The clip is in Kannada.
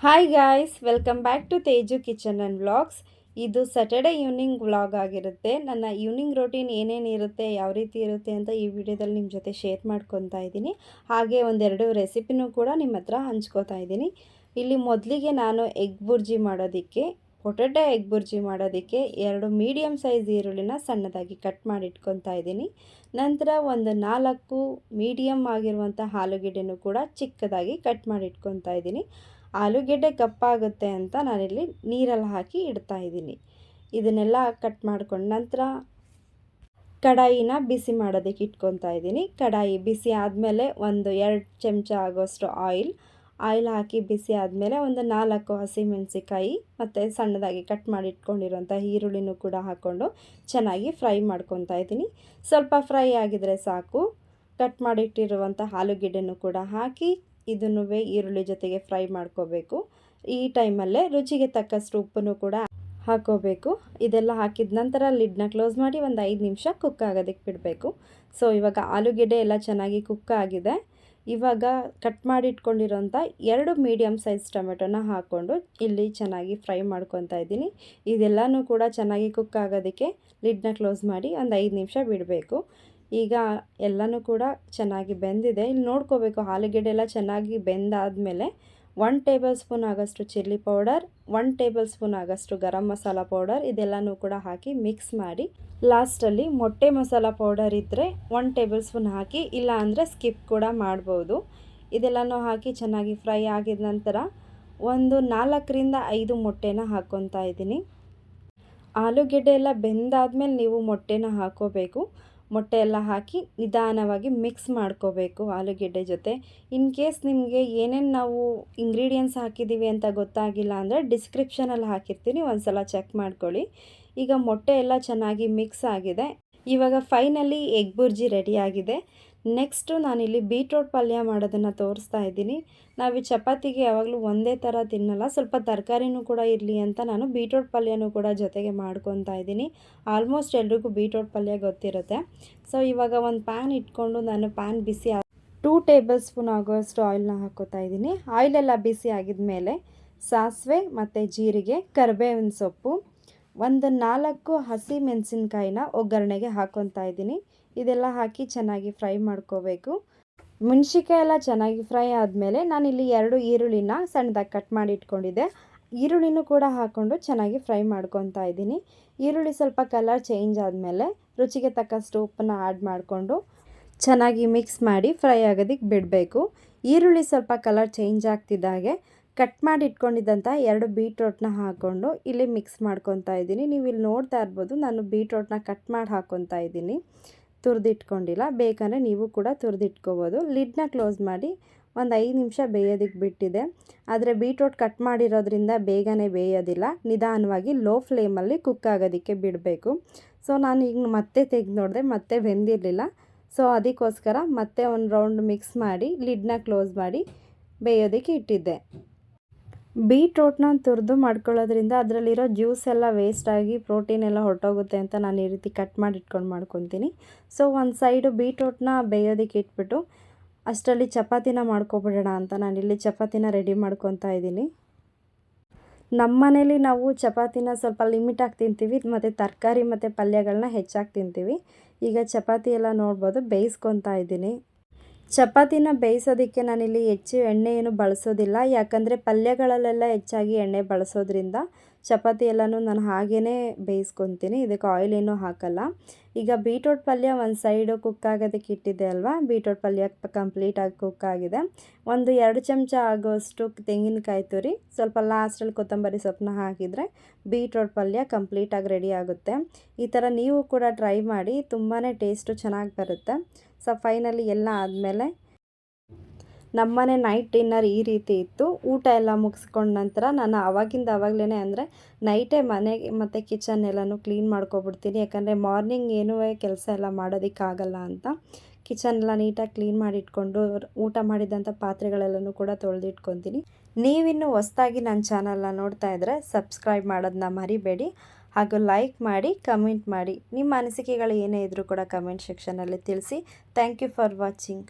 Hi guys, welcome back to Teju kitchen and vlogs. ಇದು ಸ್ಯಾಟರ್ಡೇ ಈವ್ನಿಂಗ್ ವ್ಲಾಗ್ ಆಗಿರುತ್ತೆ. ನನ್ನ ಈವ್ನಿಂಗ್ ರೊಟೀನ್ ಏನೇನು ಇರುತ್ತೆ, ಯಾವ ರೀತಿ ಇರುತ್ತೆ ಅಂತ ಈ ವಿಡಿಯೋದಲ್ಲಿ ನಿಮ್ಮ ಜೊತೆ ಶೇರ್ ಮಾಡ್ಕೊತಾ ಇದ್ದೀನಿ. ಹಾಗೆ ಒಂದೆರಡು ರೆಸಿಪಿನೂ ಕೂಡ ನಿಮ್ಮ ಹತ್ರ ಹಂಚ್ಕೋತಾ ಇದ್ದೀನಿ. ಇಲ್ಲಿ ಮೊದಲಿಗೆ ನಾನು ಎಗ್ ಬುರ್ಜಿ ಮಾಡೋದಕ್ಕೆ, ಪೊಟೆಟೊ ಎಗ್ ಬುರ್ಜಿ ಮಾಡೋದಕ್ಕೆ 2 ಮೀಡಿಯಮ್ ಸೈಜ್ ಈರುಳ್ಳಿನ ಸಣ್ಣದಾಗಿ ಕಟ್ ಮಾಡಿ ಇಟ್ಕೊತಾ ಇದ್ದೀನಿ. ನಂತರ ಒಂದು 4 ಮೀಡಿಯಮ್ ಆಗಿರುವಂಥ ಆಲೂಗೆಡ್ಡೆನೂ ಕೂಡ ಚಿಕ್ಕದಾಗಿ ಕಟ್ ಮಾಡಿ ಇಟ್ಕೊತಾ ಇದ್ದೀನಿ. ಆಲೂಗೆಡ್ಡೆ ಕಪ್ಪಾಗುತ್ತೆ ಅಂತ ನಾನಿಲ್ಲಿ ನೀರಲ್ಲಿ ಹಾಕಿ ಇಡ್ತಾ ಇದ್ದೀನಿ. ಇದನ್ನೆಲ್ಲ ಕಟ್ ಮಾಡ್ಕೊಂಡು ನಂತರ ಕಡಾಯಿನ ಬಿಸಿ ಮಾಡೋದಕ್ಕೆ ಇಟ್ಕೊತಾ ಇದ್ದೀನಿ. ಕಡಾಯಿ ಬಿಸಿ ಆದಮೇಲೆ ಒಂದು 2 ಚಮಚ ಆಗೋಷ್ಟು ಆಯಿಲ್ ಹಾಕಿ ಬಿಸಿ ಆದಮೇಲೆ ಒಂದು 4 ಹಸಿಮೆಣಸಿಕಾಯಿ ಮತ್ತು ಸಣ್ಣದಾಗಿ ಕಟ್ ಮಾಡಿ ಇಟ್ಕೊಂಡಿರೋಂಥ ಈರುಳ್ಳಿನೂ ಕೂಡ ಹಾಕ್ಕೊಂಡು ಚೆನ್ನಾಗಿ ಫ್ರೈ ಮಾಡ್ಕೊತಾ ಇದ್ದೀನಿ. ಸ್ವಲ್ಪ ಫ್ರೈ ಆಗಿದರೆ ಸಾಕು. ಕಟ್ ಮಾಡಿಟ್ಟಿರುವಂಥ ಆಲೂಗೆಡ್ಡೆನೂ ಕೂಡ ಹಾಕಿ ಇದನ್ನು ಈರುಳ್ಳಿ ಜೊತೆಗೆ ಫ್ರೈ ಮಾಡ್ಕೋಬೇಕು. ಈ ಟೈಮಲ್ಲೇ ರುಚಿಗೆ ತಕ್ಕಷ್ಟು ಉಪ್ಪನ್ನು ಕೂಡ ಹಾಕೋಬೇಕು. ಇದೆಲ್ಲ ಹಾಕಿದ ನಂತರ ಲಿಡ್ನ ಕ್ಲೋಸ್ ಮಾಡಿ ಒಂದು 5 ನಿಮಿಷ ಕುಕ್ ಆಗೋದಕ್ಕೆ ಬಿಡಬೇಕು. ಸೊ ಇವಾಗ ಆಲೂಗೆಡ್ಡೆ ಎಲ್ಲ ಚೆನ್ನಾಗಿ ಕುಕ್ ಆಗಿದೆ. ಇವಾಗ ಕಟ್ ಮಾಡಿ ಇಟ್ಕೊಂಡಿರೋಂಥ 2 ಮೀಡಿಯಮ್ ಸೈಜ್ ಟೊಮೆಟೊನ ಹಾಕ್ಕೊಂಡು ಇಲ್ಲಿ ಚೆನ್ನಾಗಿ ಫ್ರೈ ಮಾಡ್ಕೊತಾ ಇದ್ದೀನಿ. ಇದೆಲ್ಲನೂ ಕೂಡ ಚೆನ್ನಾಗಿ ಕುಕ್ ಆಗೋದಕ್ಕೆ ಲಿಡ್ನ ಕ್ಲೋಸ್ ಮಾಡಿ ಒಂದು 5 ನಿಮಿಷ ಬಿಡಬೇಕು. ಈಗ ಎಲ್ಲನೂ ಕೂಡ ಚೆನ್ನಾಗಿ ಬೆಂದಿದೆ. ಇಲ್ಲಿ ನೋಡ್ಕೋಬೇಕು, ಆಲೂಗೆಡ್ಡೆ ಎಲ್ಲ ಚೆನ್ನಾಗಿ ಬೆಂದಾದಮೇಲೆ 1 ಟೇಬಲ್ ಸ್ಪೂನ್ ಆಗೋಷ್ಟು ಚಿಲ್ಲಿ ಪೌಡರ್, 1 ಟೇಬಲ್ ಸ್ಪೂನ್ ಆಗೋಷ್ಟು ಗರಂ ಮಸಾಲ ಪೌಡರ್ ಇದೆಲ್ಲನೂ ಕೂಡ ಹಾಕಿ ಮಿಕ್ಸ್ ಮಾಡಿ ಲಾಸ್ಟಲ್ಲಿ ಮೊಟ್ಟೆ ಮಸಾಲ ಪೌಡರ್ ಇದ್ದರೆ 1 ಟೇಬಲ್ ಸ್ಪೂನ್ ಹಾಕಿ, ಇಲ್ಲ ಅಂದರೆ ಸ್ಕಿಪ್ ಕೂಡ ಮಾಡ್ಬೋದು. ಇದೆಲ್ಲನೂ ಹಾಕಿ ಚೆನ್ನಾಗಿ ಫ್ರೈ ಆಗಿದ ನಂತರ ಒಂದು 4ರಿಂದ 5 ಮೊಟ್ಟೆನ ಹಾಕ್ಕೊತಾ ಇದ್ದೀನಿ. ಆಲೂಗೆಡ್ಡೆ ಎಲ್ಲ ಬೆಂದಾದ್ಮೇಲೆ ನೀವು ಮೊಟ್ಟೆನ ಹಾಕೋಬೇಕು. ಮೊಟ್ಟೆ ಎಲ್ಲ ಹಾಕಿ ನಿಧಾನವಾಗಿ ಮಿಕ್ಸ್ ಮಾಡ್ಕೋಬೇಕು ಆಲೂಗೆಡ್ಡೆ ಜೊತೆ. ಇನ್ ಕೇಸ್ ನಿಮಗೆ ಏನೇನು ನಾವು ಇಂಗ್ರೀಡಿಯೆಂಟ್ಸ್ ಹಾಕಿದ್ದೀವಿ ಅಂತ ಗೊತ್ತಾಗಿಲ್ಲ ಅಂದರೆ ಡಿಸ್ಕ್ರಿಪ್ಷನಲ್ಲಿ ಹಾಕಿರ್ತೀನಿ, ಒಂದು ಸಲ ಚೆಕ್ ಮಾಡ್ಕೊಳ್ಳಿ. ಈಗ ಮೊಟ್ಟೆ ಎಲ್ಲ ಚೆನ್ನಾಗಿ ಮಿಕ್ಸ್ ಆಗಿದೆ. ಇವಾಗ ಫೈನಲಿ ಎಗ್ ಬುರ್ಜಿ ರೆಡಿಯಾಗಿದೆ. ನೆಕ್ಸ್ಟು ನಾನಿಲ್ಲಿ ಬೀಟ್ರೋಟ್ ಪಲ್ಯ ಮಾಡೋದನ್ನು ತೋರಿಸ್ತಾ ಇದ್ದೀನಿ. ನಾವು ಈ ಚಪಾತಿಗೆ ಯಾವಾಗಲೂ ಒಂದೇ ಥರ ತಿನ್ನಲ್ಲ, ಸ್ವಲ್ಪ ತರಕಾರಿನೂ ಕೂಡ ಇರಲಿ ಅಂತ ನಾನು ಬೀಟ್ರೋಟ್ ಪಲ್ಯನೂ ಕೂಡ ಜೊತೆಗೆ ಮಾಡ್ಕೊತಾ ಇದ್ದೀನಿ. ಆಲ್ಮೋಸ್ಟ್ ಎಲ್ರಿಗೂ ಬೀಟ್ರೋಟ್ ಪಲ್ಯ ಗೊತ್ತಿರುತ್ತೆ. ಸೊ ಇವಾಗ ಒಂದು ಪ್ಯಾನ್ ಇಟ್ಕೊಂಡು ನಾನು ಪ್ಯಾನ್ ಬಿಸಿ 2 ಟೇಬಲ್ ಸ್ಪೂನ್ ಆಗೋಷ್ಟು ಆಯಿಲ್ನ ಹಾಕ್ಕೋತಾ ಇದ್ದೀನಿ. ಆಯಿಲೆಲ್ಲ ಬಿಸಿ ಆಗಿದ ಮೇಲೆ ಸಾಸಿವೆ ಮತ್ತು ಜೀರಿಗೆ, ಕರಿಬೇವಿನ ಸೊಪ್ಪು, ಒಂದು 4 ಹಸಿ ಮೆಣಸಿನ್ಕಾಯಿನ ಒಗ್ಗರಣೆಗೆ ಹಾಕ್ಕೊತಾ ಇದ್ದೀನಿ. ಇದೆಲ್ಲ ಹಾಕಿ ಚೆನ್ನಾಗಿ ಫ್ರೈ ಮಾಡ್ಕೋಬೇಕು. ಮೆಣಸಿನ್ಕಾಯಿ ಎಲ್ಲ ಚೆನ್ನಾಗಿ ಫ್ರೈ ಆದಮೇಲೆ ನಾನಿಲ್ಲಿ 2 ಈರುಳ್ಳಿನ ಸಣ್ಣದಾಗಿ ಕಟ್ ಮಾಡಿ ಇಟ್ಕೊಂಡಿದ್ದೆ. ಈರುಳ್ಳಿನೂ ಕೂಡ ಹಾಕ್ಕೊಂಡು ಚೆನ್ನಾಗಿ ಫ್ರೈ ಮಾಡ್ಕೊತಾ ಇದ್ದೀನಿ. ಈರುಳ್ಳಿ ಸ್ವಲ್ಪ ಕಲರ್ ಚೇಂಜ್ ಆದಮೇಲೆ ರುಚಿಗೆ ತಕ್ಕಷ್ಟು ಉಪ್ಪನ್ನು ಆ್ಯಡ್ ಮಾಡಿಕೊಂಡು ಚೆನ್ನಾಗಿ ಮಿಕ್ಸ್ ಮಾಡಿ ಫ್ರೈ ಆಗೋದಕ್ಕೆ ಬಿಡಬೇಕು. ಈರುಳ್ಳಿ ಸ್ವಲ್ಪ ಕಲರ್ ಚೇಂಜ್ ಆಗ್ತಿದ್ದಾಗೆ ಕಟ್ ಮಾಡಿ ಇಟ್ಕೊಂಡಿದ್ದಂಥ 2 ಬೀಟ್ರೋಟ್ನ ಹಾಕ್ಕೊಂಡು ಇಲ್ಲಿ ಮಿಕ್ಸ್ ಮಾಡ್ಕೊತಾ ಇದ್ದೀನಿ. ನೀವು ಇಲ್ಲಿ ನೋಡ್ತಾ ಇರ್ಬೋದು, ನಾನು ಬೀಟ್ರೋಟ್ನ ಕಟ್ ಮಾಡಿ ಹಾಕ್ಕೊತಾ ಇದ್ದೀನಿ, ತುರಿದಿಟ್ಕೊಂಡಿಲ್ಲ. ಬೇಕಂದರೆ ನೀವು ಕೂಡ ತುರಿದಿಟ್ಕೋಬೋದು. ಲಿಡ್ನ ಕ್ಲೋಸ್ ಮಾಡಿ ಒಂದು 5 ನಿಮಿಷ ಬೇಯೋದಕ್ಕೆ ಬಿಟ್ಟಿದೆ. ಆದರೆ ಬೀಟ್ರೋಟ್ ಕಟ್ ಮಾಡಿರೋದ್ರಿಂದ ಬೇಗನೆ ಬೇಯೋದಿಲ್ಲ, ನಿಧಾನವಾಗಿ ಲೋ ಫ್ಲೇಮಲ್ಲಿ ಕುಕ್ ಆಗೋದಕ್ಕೆ ಬಿಡಬೇಕು. ಸೊ ನಾನು ಈಗ ಮತ್ತೆ ತೆಗೆದು ನೋಡಿದೆ, ಮತ್ತೆ ಬೆಂದಿರಲಿಲ್ಲ. ಸೊ ಅದಕ್ಕೋಸ್ಕರ ಮತ್ತೆ ಒಂದು ರೌಂಡ್ ಮಿಕ್ಸ್ ಮಾಡಿ ಲಿಡ್ನ ಕ್ಲೋಸ್ ಮಾಡಿ ಬೇಯೋದಕ್ಕೆ ಇಟ್ಟಿದ್ದೆ. ಬೀಟ್ರೋಟ್ನ ತುರಿದು ಮಾಡ್ಕೊಳ್ಳೋದ್ರಿಂದ ಅದರಲ್ಲಿರೋ ಜ್ಯೂಸ್ ಎಲ್ಲ ವೇಸ್ಟಾಗಿ ಪ್ರೋಟೀನ್ ಎಲ್ಲ ಹೊರಟೋಗುತ್ತೆ ಅಂತ ನಾನು ಈ ರೀತಿ ಕಟ್ ಮಾಡಿ ಇಟ್ಕೊಂಡು ಮಾಡ್ಕೊತೀನಿ. ಸೊ ಒಂದು ಸೈಡು ಬೀಟ್ರೋಟ್ನ ಬೇಯೋದಕ್ಕೆ ಇಟ್ಬಿಟ್ಟು ಅಷ್ಟರಲ್ಲಿ ಚಪಾತಿನ ಮಾಡ್ಕೊಬಿಡೋಣ ಅಂತ ನಾನಿಲ್ಲಿ ಚಪಾತಿನ ರೆಡಿ ಮಾಡ್ಕೊತಾ ಇದ್ದೀನಿ. ನಮ್ಮ ಮನೇಲಿ ನಾವು ಚಪಾತಿನ ಸ್ವಲ್ಪ ಲಿಮಿಟಾಗಿ ತಿಂತೀವಿ ಮತ್ತು ತರಕಾರಿ ಮತ್ತು ಪಲ್ಯಗಳನ್ನ ಹೆಚ್ಚಾಗಿ ತಿಂತೀವಿ. ಈಗ ಚಪಾತಿ ಎಲ್ಲ ನೋಡ್ಬೋದು ಬೇಯಿಸ್ಕೊತಾ ಇದ್ದೀನಿ. ಚಪಾತಿನ ಬೇಯಿಸೋದಕ್ಕೆ ನಾನಿಲ್ಲಿ ಹೆಚ್ಚು ಎಣ್ಣೆ ಏನು ಬಳಸೋದಿಲ್ಲ, ಯಾಕಂದರೆ ಪಲ್ಯಗಳಲ್ಲೆಲ್ಲ ಹೆಚ್ಚಾಗಿ ಎಣ್ಣೆ ಬಳಸೋದ್ರಿಂದ ಚಪಾತಿ ಎಲ್ಲನೂ ನಾನು ಹಾಗೇ ಬೇಯಿಸ್ಕೊತೀನಿ. ಇದಕ್ಕೆ ಆಯಿಲ್ ಏನೂ ಹಾಕಲ್ಲ. ಈಗ ಬೀಟ್ರೋಟ್ ಪಲ್ಯ ಒಂದು ಸೈಡು ಕುಕ್ ಆಗೋದಕ್ಕೆ ಇಟ್ಟಿದ್ದೆ ಅಲ್ವಾ, ಬೀಟ್ರೋಟ್ ಪಲ್ಯ ಕಂಪ್ಲೀಟಾಗಿ ಕುಕ್ ಆಗಿದೆ. ಒಂದು 2 ಚಮಚ ಆಗೋಷ್ಟು ತೆಂಗಿನಕಾಯಿ ತುರಿ, ಸ್ವಲ್ಪ ಲಾಸ್ಟಲ್ಲಿ ಕೊತ್ತಂಬರಿ ಸೊಪ್ಪನ್ನ ಹಾಕಿದರೆ ಬೀಟ್ರೋಟ್ ಪಲ್ಯ ಕಂಪ್ಲೀಟಾಗಿ ರೆಡಿ ಆಗುತ್ತೆ. ಈ ಥರ ನೀವು ಕೂಡ ಟ್ರೈ ಮಾಡಿ, ತುಂಬಾ ಟೇಸ್ಟು ಚೆನ್ನಾಗಿ ಬರುತ್ತೆ. ಸೊ ಫೈನಲಿ ಎಲ್ಲ ಆದಮೇಲೆ ನಮ್ಮನೆ ನೈಟ್ ಡಿನ್ನರ್ ಈ ರೀತಿ ಇತ್ತು. ಊಟ ಎಲ್ಲ ಮುಗಿಸ್ಕೊಂಡ ನಂತರ ನಾನು ಆವಾಗಲೇ ಅಂದರೆ ನೈಟೇ ಮನೆಗೆ ಮತ್ತು ಕಿಚನ್ ಎಲ್ಲನೂ ಕ್ಲೀನ್ ಮಾಡ್ಕೊಬಿಡ್ತೀನಿ, ಯಾಕಂದರೆ ಮಾರ್ನಿಂಗ್ ಏನೂ ಕೆಲಸ ಎಲ್ಲ ಮಾಡೋದಕ್ಕಾಗಲ್ಲ ಅಂತ. ಕಿಚನ್ ಎಲ್ಲ ನೀಟಾಗಿ ಕ್ಲೀನ್ ಮಾಡಿ ಇಟ್ಕೊಂಡು ಊಟ ಮಾಡಿದಂಥ ಪಾತ್ರೆಗಳೆಲ್ಲನೂ ಕೂಡ ತೊಳೆದಿಟ್ಕೊತೀನಿ. ನೀವಿನ್ನೂ ಹೊಸದಾಗಿ ನನ್ನ ಚಾನಲ್ನ ನೋಡ್ತಾ ಇದ್ದರೆ ಸಬ್ಸ್ಕ್ರೈಬ್ ಮಾಡೋದನ್ನ ಮರಿಬೇಡಿ. ಹಾಗೂ ಲೈಕ್ ಮಾಡಿ, ಕಮೆಂಟ್ ಮಾಡಿ. ನಿಮ್ಮ ಅನಿಸಿಕೆಗಳು ಏನೇ ಇದ್ದರೂ ಕೂಡ ಕಮೆಂಟ್ ಸೆಕ್ಷನಲ್ಲಿ ತಿಳಿಸಿ. Thank you for watching.